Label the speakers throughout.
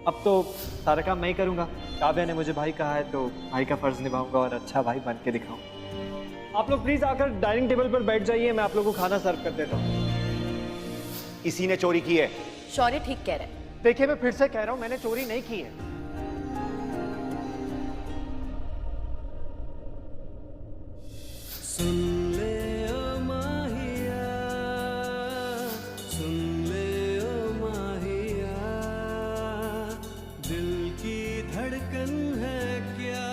Speaker 1: अब तो सारा काम मैं ही करूंगा। काव्या ने मुझे भाई कहा है तो भाई का फर्ज निभाऊंगा और अच्छा भाई बन के दिखाऊंगा। आप लोग प्लीज आकर डाइनिंग टेबल पर बैठ जाइए, मैं आप लोगों को खाना सर्व कर देता हूँ।
Speaker 2: इसी ने चोरी की है।
Speaker 3: शौर्य ठीक कह रहा है।
Speaker 1: देखिए मैं फिर से कह रहा हूँ, मैंने चोरी नहीं की है।
Speaker 4: सुन ले ओ माहिया, सुन ले ओ माहिया, दिल की धड़कन है क्या,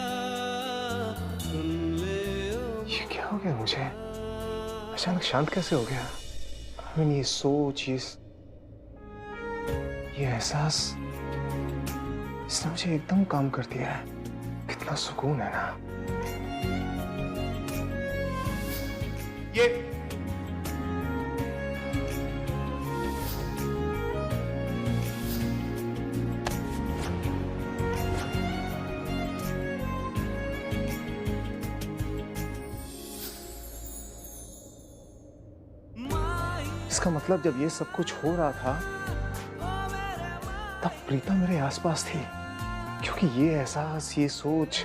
Speaker 4: सुन ले ओ।
Speaker 5: ये क्या हो गया मुझे? अचानक शांत कैसे हो गया? ये सोच, ये एहसास, इसने मुझे एकदम काम कर दिया है। कितना सुकून है ना।
Speaker 2: ये
Speaker 5: इसका मतलब जब ये सब कुछ हो रहा था तब प्रीता मेरे आसपास थी, क्योंकि ये एहसास, ये सोच,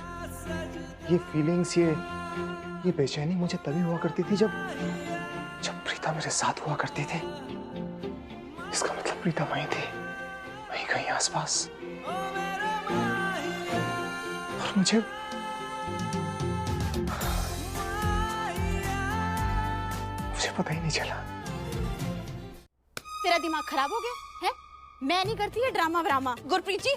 Speaker 5: ये फीलिंग्स, ये बेचैनी मुझे तभी हुआ करती थी जब प्रीता मेरे साथ हुआ करती थी। इसका मतलब प्रीता वहीं थी, वहीं कहीं आसपास, और मुझे पता ही नहीं चला।
Speaker 3: तेरा दिमाग खराब हो गया है? मैं नहीं करती है ड्रामा व्रामा।
Speaker 6: गुरप्रीत जी,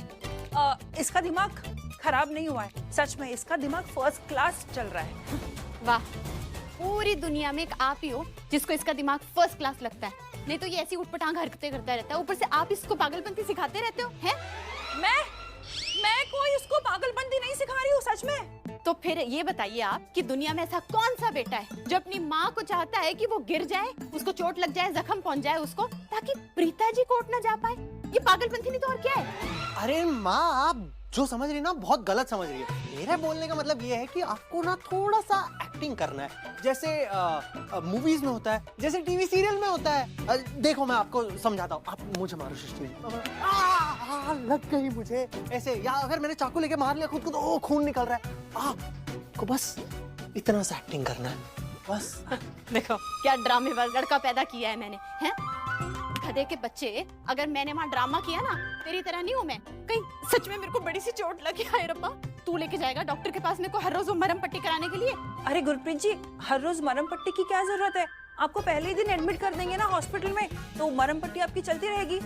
Speaker 6: इसका दिमाग खराब नहीं हुआ है, सच में इसका दिमाग फर्स्ट क्लास चल रहा है।
Speaker 3: वाह, पूरी दुनिया में एक आप ही हो जिसको इसका दिमाग फर्स्ट क्लास लगता है, नहीं तो ये ऐसी उठपटांग हरकतें करता रहता है। ऊपर से आप इसको पागलपंती सिखाते रहते हो हैं?
Speaker 6: मैं कोई इसको पागलपंती नहीं सिखा रही हूँ, सच में।
Speaker 3: तो फिर ये बताइए आप कि दुनिया में ऐसा कौन सा बेटा है जो अपनी माँ को चाहता है कि वो गिर जाए, उसको चोट लग जाए, जख्म पहुंच जाए उसको, ताकि प्रीता जी कोर्ट ना जा पाए? ये पागलपंती नहीं तो और क्या है?
Speaker 7: अरे माँ, आप जो समझ रही है ना बहुत गलत समझ रही है। मेरे बोलने का मतलब ये है कि आपको ना थोड़ा सा एक्टिंग करना है, जैसे मूवीज में होता है, जैसे टीवी सीरियल में होता है। देखो मैं आपको समझाता हूँ, आप मुझे मारो सृष्टि जी। लग गई मुझे ऐसे, या अगर मैंने चाकू लेके मार लिया खुद को तो ओ खून निकल रहा है। आपको बस इतना सा एक्टिंग करना है बस।
Speaker 3: देखो क्या ड्रामेबाज लड़का पैदा किया है मैंने, हैं? गधे के बच्चे, अगर मैंने वहाँ ड्रामा किया ना, तेरी तरह नहीं हूँ मैं। कहीं सच में मेरे को बड़ी सी चोट लगी, हाय रब्बा, तू लेके जाएगा डॉक्टर के पास मेरे को हर रोज मरहम पट्टी कराने के लिए?
Speaker 6: अरे गुरप्रीत जी, हर रोज मरहम पट्टी की क्या जरूरत है? आपको पहले ही दिन एडमिट कर देंगे ना हॉस्पिटल में, तो मरहम पट्टी आपकी चलती रहेगी।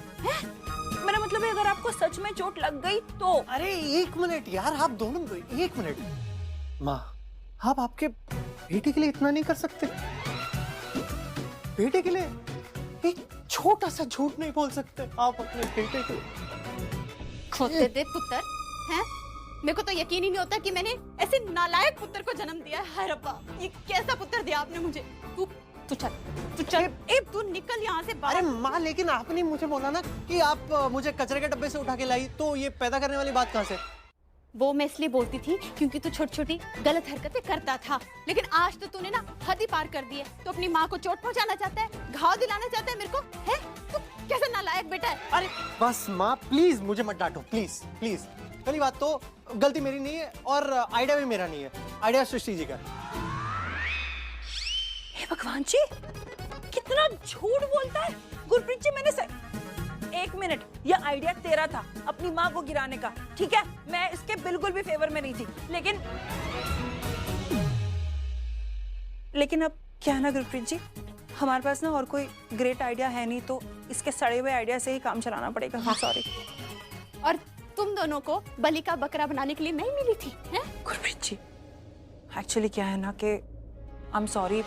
Speaker 6: मेरा मतलब है अगर आपको सच में चोट लग गई तो।
Speaker 7: अरे एक मिनट यार, आप दोनों एक मिनट। माँ, आप आपके बेटे के लिए इतना नहीं कर सकते? बेटे के लिए एक छोटा सा झूठ नहीं बोल सकते आप अपने बेटे के लिए?
Speaker 3: खोते दे पुत्र, हैं? मेरे को तो यकीन ही नहीं होता कि मैंने ऐसे नालायक पुत्र को जन्म दिया है। हाय रब्बा, ये कैसा पुत्र दिया आपने मुझे? तू चल, तू निकल यहाँ से बाहर।
Speaker 7: अरे माँ, लेकिन आपने मुझे बोला ना कि आप मुझे कचरे के डब्बे से उठा के लाई, तो ये पैदा करने वाली बात कहाँ से?
Speaker 3: वो मैं इसलिए बोलती थी क्योंकि तू छोटी छोटी गलत हरकतें करता था, लेकिन आज तो तूने ना हद ही पार कर दी है। तो अपनी माँ को चोट पहुँचाना चाहता है, घाव दिलाना चाहता है मेरे को, है? तू कैसा नालायक बेटा है।
Speaker 7: अरे बस माँ, प्लीज मुझे मत डांटो, प्लीज प्लीज। पहली बात तो गलती मेरी नहीं है और आइडिया भी मेरा नहीं है, आइडिया सृष्टि जी का।
Speaker 6: हे भगवान जी, कितना झूठ बोलता है गुरप्रीत जी। एक मिनट, ये आइडिया तेरा था अपनी माँ को गिराने का, ठीक है? मैं इसके बिल्कुल भी फेवर में नहीं थी, लेकिन अब क्या है ना गुरप्रीत जी, हमारे पास ना और कोई ग्रेट आइडिया है नहीं, तो इसके सड़े हुए आइडिया से ही काम चलाना पड़ेगा। हाँ सॉरी।
Speaker 3: और तुम दोनों को बलि का बकरा बनाने के लिए नहीं मिली थी, हैं?
Speaker 6: गुरप्रीत जी, एक्चुअली क्या है ना कि आई एम सॉरी,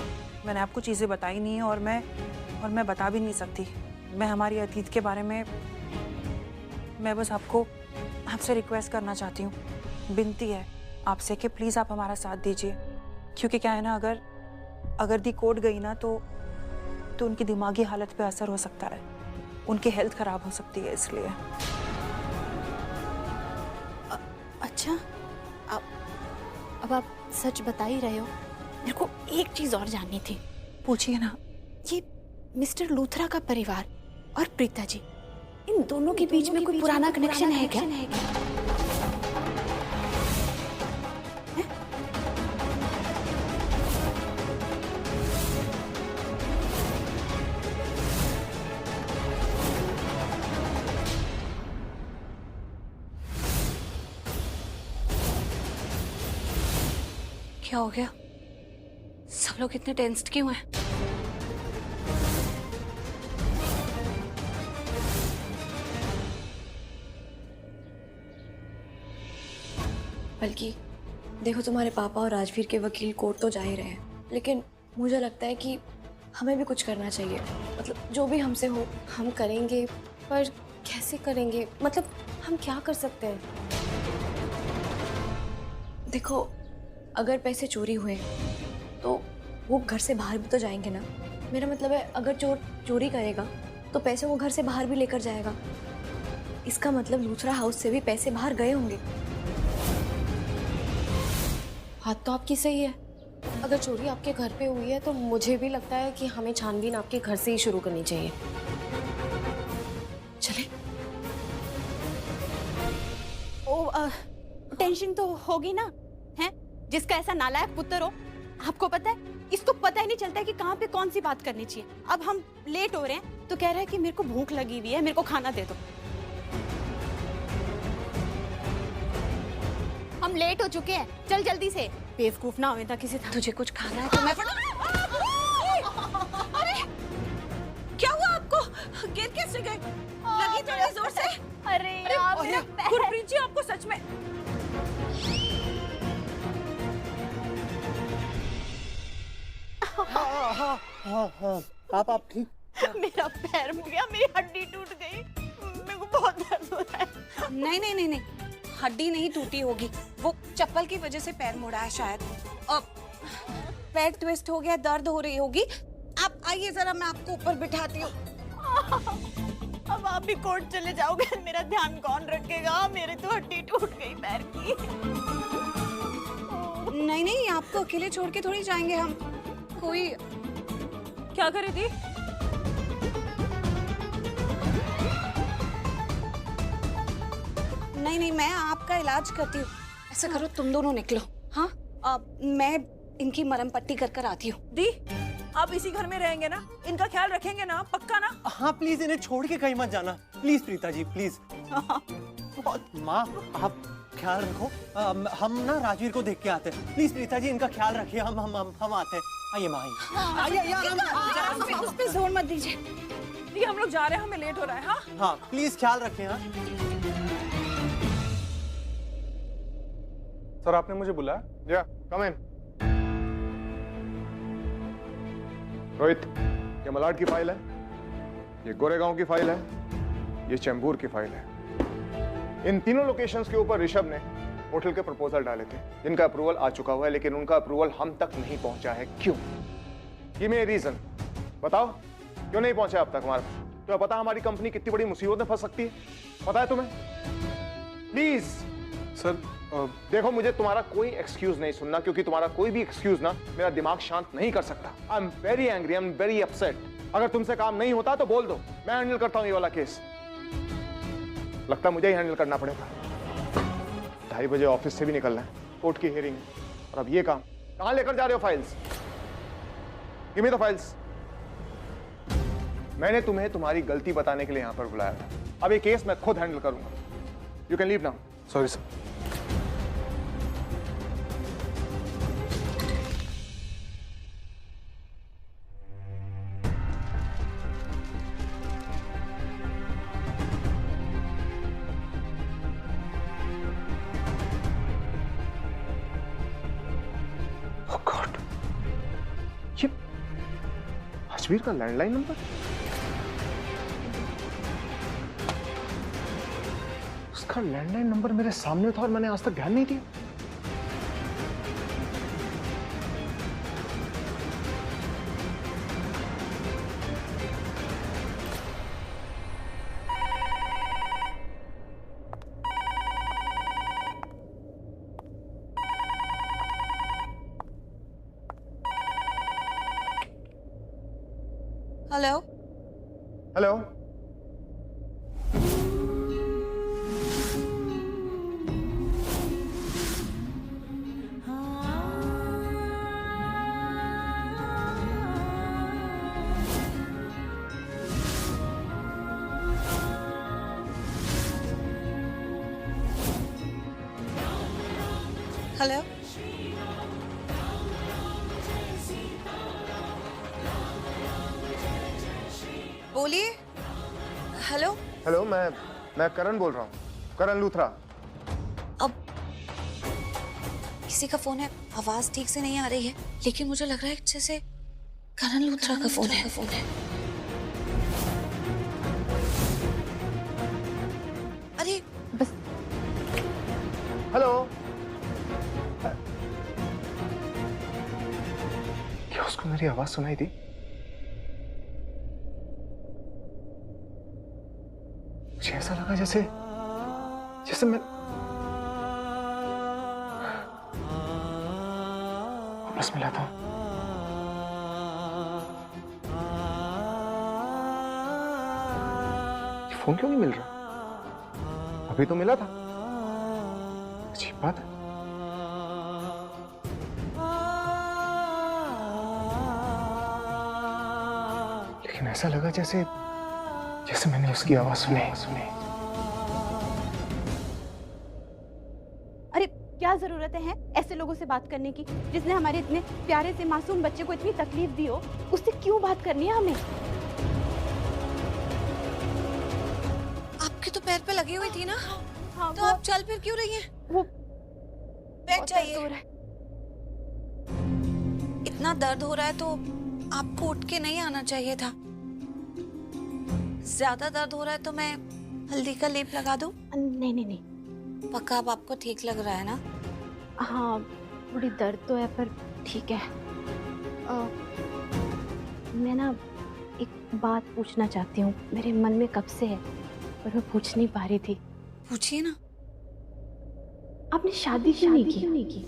Speaker 6: मैंने आपको चीजें बताई नहीं है और मैं बता भी नहीं सकती। मैं हमारी अतीत के बारे में मैं बस आपसे रिक्वेस्ट करना चाहती हूँ, विनती है आपसे कि प्लीज आप हमारा साथ दीजिए, क्योंकि क्या है ना, अगर दी कोर्ट गई ना तो उनकी दिमागी हालत पे असर हो सकता है, उनकी हेल्थ खराब हो सकती है, इसलिए।
Speaker 3: अच्छा, अब आप सच बता ही रहे हो। मेरे को एक चीज और जाननी थी।
Speaker 6: पूछिए ना।
Speaker 3: ये मिस्टर लूथरा का परिवार और प्रीता जी इन दोनों के बीच में कोई पुराना कनेक्शन है क्या? क्या हो गया? सब लोग इतने टेंस्ड क्यों हैं?
Speaker 8: बल्कि देखो, तुम्हारे पापा और राजवीर के वकील कोर्ट तो जा ही रहे हैं, लेकिन मुझे लगता है कि हमें भी कुछ करना चाहिए। मतलब जो भी हमसे हो हम करेंगे, पर कैसे करेंगे? मतलब हम क्या कर सकते हैं? देखो, अगर पैसे चोरी हुए तो वो घर से बाहर भी तो जाएंगे ना। मेरा मतलब है, अगर चोर चोरी करेगा तो पैसे वो घर से बाहर भी लेकर जाएगा। इसका मतलब लूथरा हाउस से भी पैसे बाहर गए होंगे। बात तो आपकी सही है। अगर चोरी आपके घर पे हुई है तो मुझे भी लगता है कि हमें छानबीन आपके घर से ही शुरू करनी चाहिए। चले।
Speaker 3: टेंशन तो होगी ना, हैं? जिसका ऐसा नालायक पुत्र हो, आपको पता है, इसको पता ही नहीं चलता है कि कहाँ पे कौन सी बात करनी चाहिए। अब हम लेट हो रहे हैं तो कह रहा है कि मेरे को भूख लगी हुई है, मेरे को खाना दे दो। हम लेट हो चुके हैं, चल जल्दी से। बेवकूफ ना होए ना किसी तरह।
Speaker 8: तुझे कुछ खाना है तो मैं
Speaker 6: अरे क्या हुआ आपको? गिर कैसे गए? लगी थोड़ी जोर से?
Speaker 3: अरे यार, मेरा पैर।
Speaker 6: गुरप्रीत जी, आपको सच में
Speaker 7: हाँ, आप ठीक?
Speaker 3: मेरा पैर मुड़ गया, मेरी हड्डी टूट गई, मेरे को बहुत दर्द हो रहा है।
Speaker 6: नहीं नहीं नहीं नहीं, हड्डी नहीं टूटी होगी, वो चप्पल की वजह से पैर मुड़ा है शायद। अब पैर ट्विस्ट हो गया, दर्द हो रही होगी। आप आइए जरा, मैं आपको ऊपर बिठाती हूँ।
Speaker 3: अब आप भी कोर्ट चले जाओगे, मेरा ध्यान कौन रखेगा? मेरे तो हड्डी टूट गई पैर की।
Speaker 6: नहीं नहीं, आपको अकेले छोड़ के थोड़ी जाएंगे हम। कोई क्या करे दी? नहीं नहीं, मैं आपका इलाज करती हूँ। ऐसा करो, तुम दोनों निकलो। हाँ, अब मैं इनकी मरहम पट्टी कर कर आती हूँ। दी, आप इसी घर में रहेंगे ना? इनका ख्याल रखेंगे ना? पक्का ना?
Speaker 7: हाँ प्लीज, इन्हें छोड़ के कहीं मत जाना प्लीज प्रीता जी, प्लीज। माँ, आप ख्याल रखो। हम ना राजवीर को देख के आते हैं। प्लीज प्रीता जी, इनका ख्याल रखिए। हम आते हैं। आइए माँ, आइए यार।
Speaker 6: उस पे जोर मत दीजिए। दी, हम लोग जा रहे हैं, हमें लेट हो रहा है। हाँ
Speaker 7: हाँ, प्लीज ख्याल रखें। हाँ
Speaker 5: सर, आपने मुझे बुलाया? या कम इन। रोहित, ये मलाड की फाइल है, ये गोरेगांव की फाइल है, ये चैम्बूर की फाइल है। इन तीनों लोकेशंस के ऊपर ऋषभ ने होटल के प्रपोजल डाले थे, जिनका अप्रूवल आ चुका हुआ है, लेकिन उनका अप्रूवल हम तक नहीं पहुंचा है। क्यों? ये मेरा रीजन बताओ, क्यों नहीं पहुंचा अब तक हमारे? तुम्हें पता है हमारी कंपनी कितनी बड़ी मुसीबत में फंस सकती है? पता है तुम्हें? प्लीज
Speaker 2: सर,
Speaker 5: देखो, मुझे तुम्हारा कोई एक्सक्यूज नहीं सुनना, क्योंकि तुम्हारा कोई भी एक्सक्यूज ना मेरा दिमाग शांत नहीं कर सकता। I am very angry, I am very upset. अगर तुमसे काम नहीं होता तो बोल दो, मैं हैंडल करता हूं ये वाला केस। लगता है मुझे ही हैंडल करना पड़ेगा। 2:30 बजे ऑफिस से भी निकलना है, कोर्ट की हियरिंग है, और अब ये काम। कहां लेकर जा रहे हो files? Give me the files. मैंने तुम्हें तुम्हारी गलती बताने के लिए यहां पर बुलाया था। अब ये केस मैं खुद हैंडल करूंगा। You can leave now.
Speaker 2: Sorry sir.
Speaker 5: ये राजवीर का लैंडलाइन नंबर? उसका लैंडलाइन नंबर मेरे सामने था और मैंने आज तक ध्यान नहीं दिया।
Speaker 6: हेलो।
Speaker 5: हेलो।
Speaker 6: हेलो, बोलिए। हेलो,
Speaker 5: हेलो, मैं करण बोल रहा हूँ, करण लूथरा।
Speaker 8: अब किसी का फोन है, आवाज ठीक से नहीं आ रही है, लेकिन मुझे लग रहा है जैसे करण लूथरा का फोन है। अरे
Speaker 3: बस
Speaker 5: हेलो, क्या उसको मेरी आवाज सुनाई दी? मुझे ऐसा लगा जैसे जैसे मैं वापस मिला था। ये फोन क्यों नहीं मिल रहा? अभी तो मिला था। अजीब बात है। लेकिन ऐसा लगा जैसे जैसे मैंने उसकी आवाज सुनी।
Speaker 3: अरे क्या जरूरत है ऐसे लोगों से बात करने की, जिसने हमारे इतने प्यारे से मासूम बच्चे को इतनी तकलीफ दी हो, उससे क्यों बात करनी है हमें?
Speaker 8: आपके तो पैर पे लगी हुई थी ना,
Speaker 3: हाँ,
Speaker 8: तो आप चल फिर क्यों रही हैं?
Speaker 3: वो
Speaker 8: बैठ जाइए।
Speaker 3: दर्द हो रहा है।
Speaker 8: इतना दर्द हो रहा है तो आपको उठ के नहीं आना चाहिए था। ज्यादा दर्द हो रहा है तो मैं हल्दी का लेप लगा दूं?
Speaker 3: नहीं,
Speaker 8: पक्का अब आपको ठीक लग रहा है ना?
Speaker 3: हाँ थोड़ी दर्द तो है पर ठीक है। मैं ना एक बात पूछना चाहती हूँ, मेरे मन में कब से है पर मैं पूछ नहीं पा रही थी।
Speaker 8: पूछिए ना।
Speaker 3: आपने शादी क्यों नहीं की?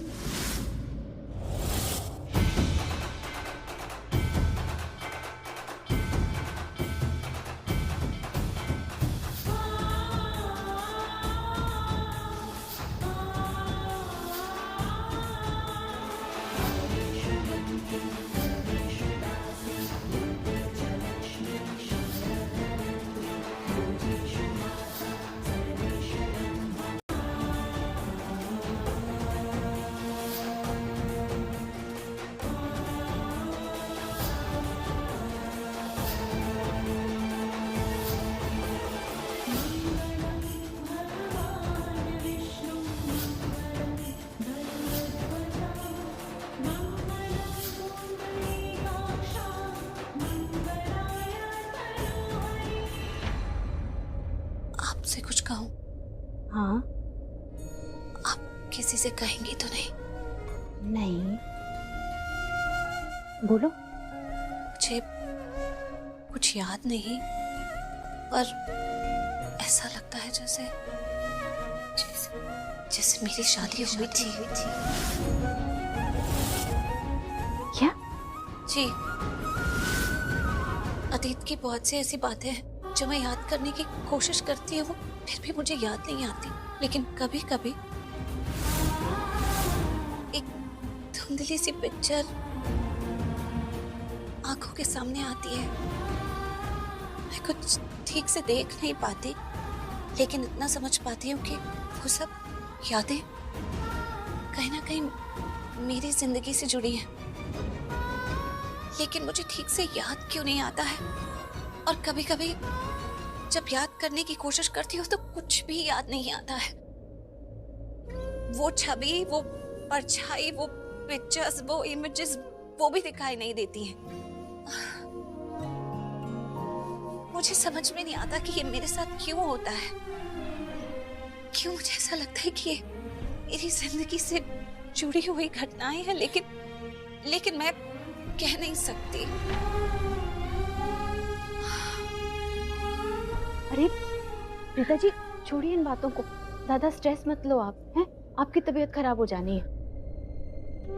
Speaker 8: आपसे कुछ कहूं?
Speaker 3: हाँ
Speaker 8: आप किसी से कहेंगी तो नहीं?
Speaker 3: नहीं, बोलो।
Speaker 8: मुझे कुछ याद नहीं, पर ऐसा लगता है जैसे जैसे मेरी शादी हुई थी।
Speaker 3: क्या?
Speaker 8: जी, अतीत की बहुत सी ऐसी बातें हैं जो मैं याद करने की कोशिश करती हूँ, फिर भी मुझे याद नहीं आती। लेकिन कभी कभी एक धुंधली सी पिक्चर आंखों के सामने आती है। मैं कुछ ठीक से देख नहीं पाती, लेकिन इतना समझ पाती हूँ कि वो सब यादें कहीं ना कहीं मेरी जिंदगी से जुड़ी हैं। लेकिन मुझे ठीक से याद क्यों नहीं आता है, और कभी कभी जब याद करने की कोशिश करती हूँ तो कुछ भी याद नहीं आता है। वो छवि, वो परछाई, वो पिक्चर्स, वो इमेजेस, वो भी दिखाई नहीं देती हैं। मुझे समझ में नहीं आता कि ये मेरे साथ क्यों होता है। क्यों मुझे ऐसा लगता है कि ये मेरी जिंदगी से जुड़ी हुई घटनाएं हैं, लेकिन मैं कह नहीं सकती।
Speaker 3: अरे प्रीता जी, छोड़िए इन बातों को, ज्यादा स्ट्रेस मत लो आप, हैं? आपकी तबीयत खराब हो जानी है।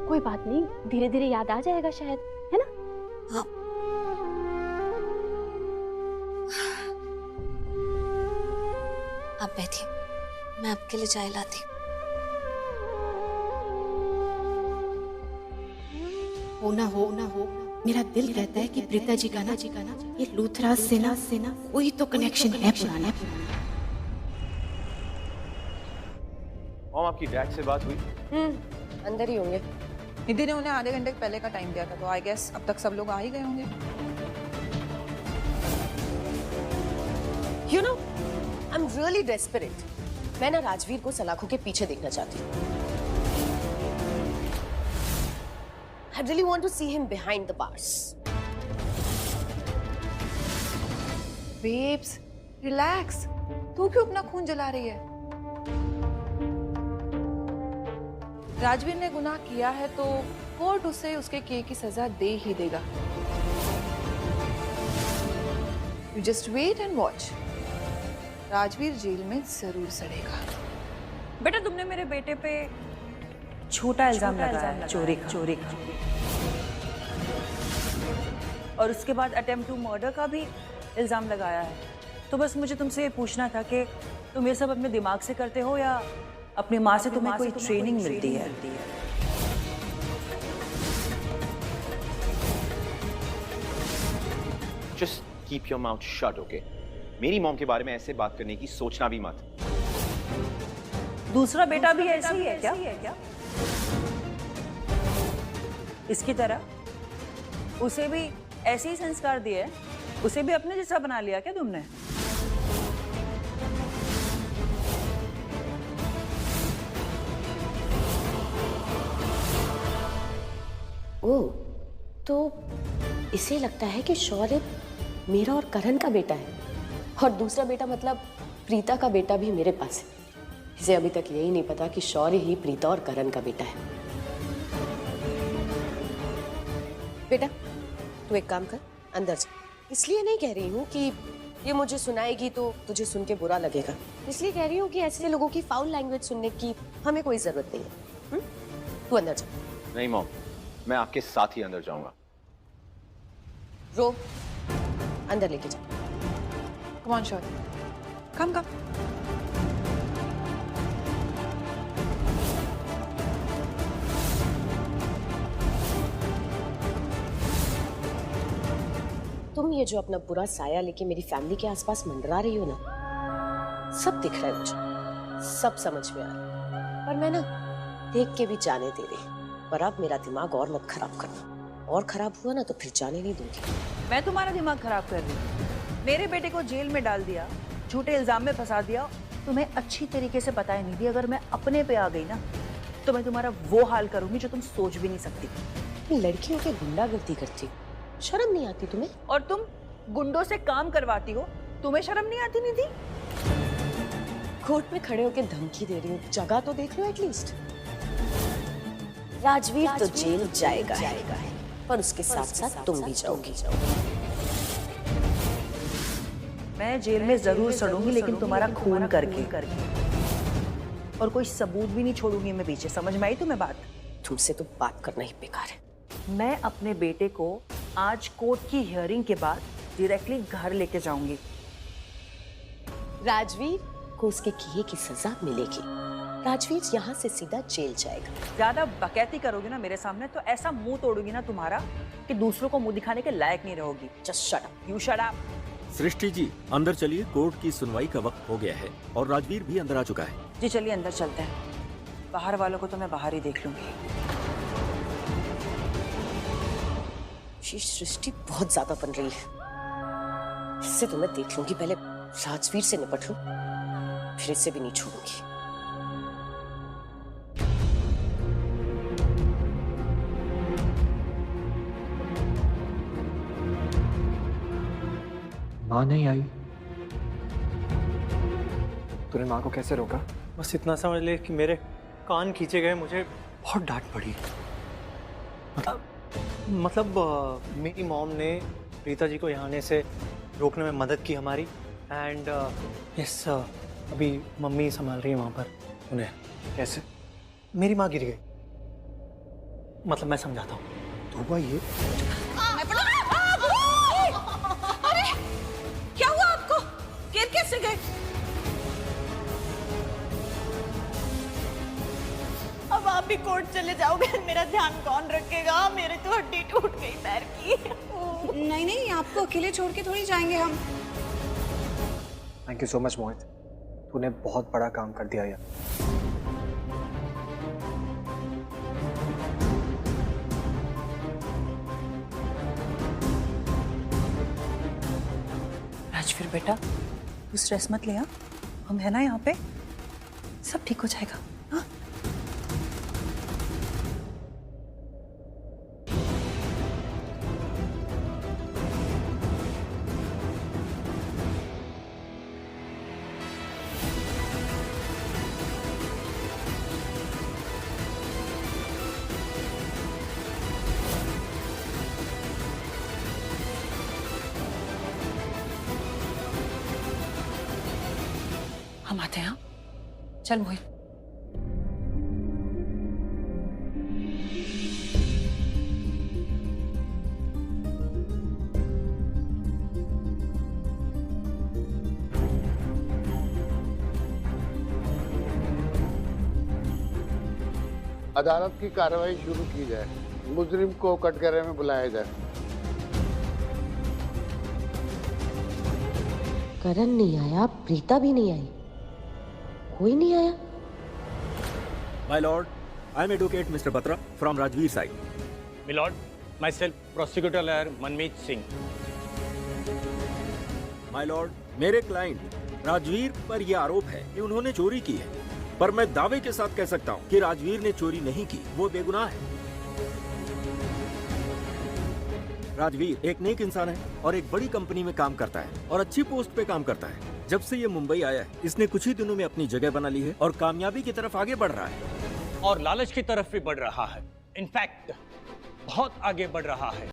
Speaker 3: कोई बात नहीं, धीरे धीरे याद आ जाएगा शायद, है ना?
Speaker 8: हाँ। आप बैठिए, मैं आपके लिए चाय लाती हूँ।
Speaker 3: हो ना हो, मेरा दिल कहता है कि प्रीता जी का ना ये लूथरा से ना कोई तो कनेक्शन है पुराना।
Speaker 2: मॉम, आपकी डैड से बात हुई?
Speaker 8: अंदर ही होंगे।
Speaker 6: निधि ने उन्हें आधे घंटे पहले का टाइम दिया था, तो आई गेस अब तक सब लोग आ ही गए होंगे।
Speaker 8: You know, I'm really desperate. मैं ना राजवीर को सलाखों के पीछे देखना चाहती हूँ। I really want to see him behind the bars.
Speaker 6: Babes, relax. तू क्यों अपना खून जला रही है? राजवीर ने गुनाह किया है तो कोर्ट उसे उसके किए की सजा दे ही देगा। You just wait and watch. Rajveer jail में जरूर सड़ेगा। बेटा, तुमने मेरे बेटे पे छोटा इल्जाम लगाया, चोरी का। और उसके बाद अटेम्प्ट टू मर्डर का भी इल्जाम लगाया है। तो बस मुझे तुमसे ये पूछना था कि तुम ये सब अपने दिमाग से करते हो या अपनी माँ से तुम्हें कोई ट्रेनिंग मिलती है?
Speaker 2: Just keep your mouth shut, okay? मेरी मॉम के बारे में ऐसे बात करने की सोचना भी मत।
Speaker 6: दूसरा बेटा भी ऐसे ही है क्या? इसकी तरह उसे भी ऐसे ही संस्कार दिए हैं? उसे भी अपने जैसा बना लिया क्या तुमने?
Speaker 8: ओह, तो इसे लगता है कि शौर्य मेरा और करण का बेटा है, और दूसरा बेटा मतलब प्रीता का बेटा भी मेरे पास है। इसे अभी तक यही नहीं पता कि शौर्य ही प्रीता और करण का बेटा है। बेटा, तू एक काम कर, अंदर जा। इसलिए नहीं कह रही हूँ कि ये मुझे सुनाएगी तो तुझे सुन के बुरा लगेगा, इसलिए कह रही हूँ कि ऐसे लोगों की फाउल लैंग्वेज सुनने की हमें कोई जरूरत नहीं है। तू अंदर जा।
Speaker 2: नहीं मॉम, मैं आपके साथ ही अंदर जाऊंगा।
Speaker 8: रो, अंदर लेके जा।
Speaker 6: Come on, Shorty. Come.
Speaker 8: तुम ये जो अपना बुरा साया लेके मेरी फैमिली के आसपास मंडरा रही हो ना, सब दिख रहा है मुझे, सब समझ में आ रहा है, पर मैं ना देख के भी जाने दे रही। पर अब मेरा दिमाग और मत खराब करना, और खराब हुआ ना तो फिर जाने नहीं दूंगी।
Speaker 6: मैं तुम्हारा दिमाग खराब कर रही हूँ? मेरे बेटे को जेल में डाल दिया, झूठे इल्जाम में फंसा दिया। तुम्हें अच्छी तरीके से पता है निधि, अगर मैं अपने पे आ गई ना तो मैं तुम्हारा वो हाल करूंगी जो तुम सोच भी नहीं सकती।
Speaker 8: लड़कियों के गुंडागर्दी करती, शर्म नहीं आती तुम्हें?
Speaker 6: और तुम गुंडों से काम करवाती हो, तुम्हें शर्म नहीं आती निधि?
Speaker 8: कोर्ट में खड़े होकर धमकी दे रही हूँ, जगह तो देख लो एटलीस्ट। राजवीर तो जेल जाएगा, पर उसके साथ साथ तुम भी जाओगी।
Speaker 6: मैं जेल में जरूर सड़ूंगी, लेकिन तुम्हारा खून करके। और कोई सबूत भी नहीं छोड़ूंगी मैं पीछे। समझ में आई तुम्हें बात?
Speaker 8: तुमसे तो बात करना ही बेकार है।
Speaker 6: मैं अपने बेटे को आज कोर्ट की हियरिंग के बाद डायरेक्टली घर लेके जाऊंगी।
Speaker 8: राजवीर को उसके किए की सजा मिलेगी। राजवीर यहाँ से सीधा जेल जाएगा।
Speaker 6: ज्यादा बकैती करोगी ना मेरे सामने तो ऐसा मुंह तोड़ूंगी ना तुम्हारा कि दूसरों को मुंह दिखाने के लायक नहीं रहोगी।
Speaker 8: Just shut up.
Speaker 6: You shut up.
Speaker 9: Srishti ji, अंदर चलिए, कोर्ट की सुनवाई का वक्त हो गया है और राजवीर भी अंदर आ चुका है।
Speaker 6: जी चलिए अंदर चलते हैं। बाहर वालों को तो मैं बाहर ही देख लूंगी।
Speaker 8: सृष्टि बहुत ज्यादा बन रही है, इससे तो मैं देख लूंगी। पहले राजवीर से निपट लूं, फिर इससे भी नहीं छोड़ूंगी।
Speaker 5: माँ नहीं आई। तूने माँ को कैसे रोका?
Speaker 7: बस इतना समझ ले कि मेरे कान खींचे गए, मुझे बहुत डांट पड़ी। मतलब मेरी मॉम ने प्रीता जी को यहाँ आने से रोकने में मदद की हमारी। एंड यस, अभी मम्मी संभाल रही है वहाँ पर उन्हें।
Speaker 5: कैसे?
Speaker 7: मेरी माँ गिर गई। मतलब मैं समझाता हूँ।
Speaker 5: तो हुआ ये।
Speaker 6: अरे क्या हुआ आपको? गिर कैसे गए?
Speaker 3: अब आप भी कोर्ट चले जाओगे, मेरा ध्यान कौन रखेगा? मेरे तो हड्डी टूट गई पैर की।
Speaker 6: नहीं, आपको अकेले छोड़ के थोड़ी जाएंगे हम।
Speaker 5: थैंक यू सो मच मोहित, तूने बहुत बड़ा काम कर दिया यार।
Speaker 6: राजवीर बेटा, तू स्ट्रेस मत ले, हाँ? हम है ना यहाँ पे, सब ठीक हो जाएगा। हाँ? हम आते हैं, हाँ? चल मोहित।
Speaker 10: अदालत की कार्रवाई शुरू की जाए, मुजरिम को कटघरे में बुलाया जाए।
Speaker 11: करण नहीं आया, प्रीता भी नहीं आई, कोई नहीं आया।
Speaker 9: My lord, I am advocate mister Batra from Rajveer side.
Speaker 12: Milord, myself prosecutor lawyer Manmeet Singh.
Speaker 9: My lord, मेरे क्लाइंट राजवीर पर यह आरोप है कि उन्होंने चोरी की है, पर मैं दावे के साथ कह सकता हूं कि राजवीर ने चोरी नहीं की, वो बेगुनाह है। राजवीर एक नेक इंसान है और एक बड़ी कंपनी में काम करता है और अच्छी पोस्ट पे काम करता है। जब से ये मुंबई आया है, इसने कुछ ही दिनों में अपनी जगह बना ली है और कामयाबी की तरफ आगे बढ़ रहा है
Speaker 12: और लालच की तरफ भी बढ़ रहा है। इनफैक्ट बहुत आगे बढ़ रहा है।